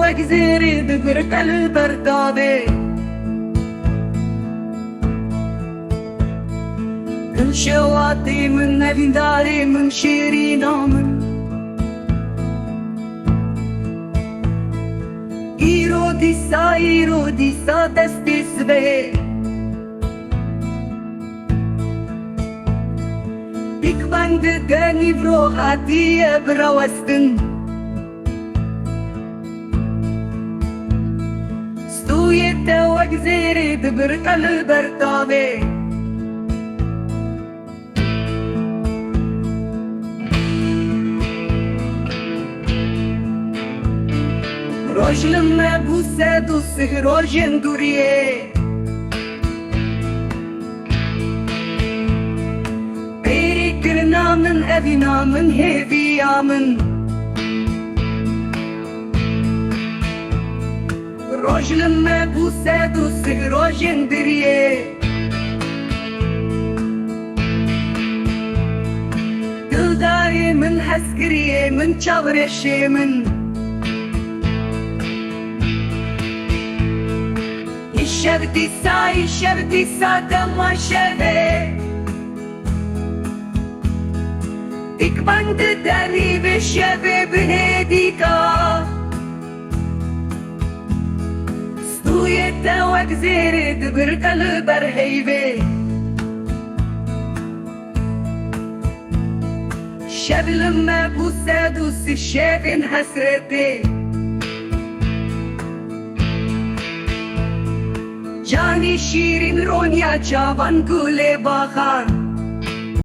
وجزيري دبرك البردابي من شواتي من نبيداري من شيرينا من إيروديسا دستي سبي بيك باند داني برو هاتي براوستن ستويتا وجزيري دبرك البردابي روج لما بوساد وسهروجن دوريه بيري كرنا من أبينا من هيفيا من روج لما بوساد وسهروجن دوريه دلداري من حسكريه من شابرشي من شبتيسا دما شبه ديك باند داري بشبه بهديكا ستويتا وجزيري دبرك البرهيبي شب لما بوسادوس الشاغن حسرتي جانی شیرین رونیا جوان گل باغان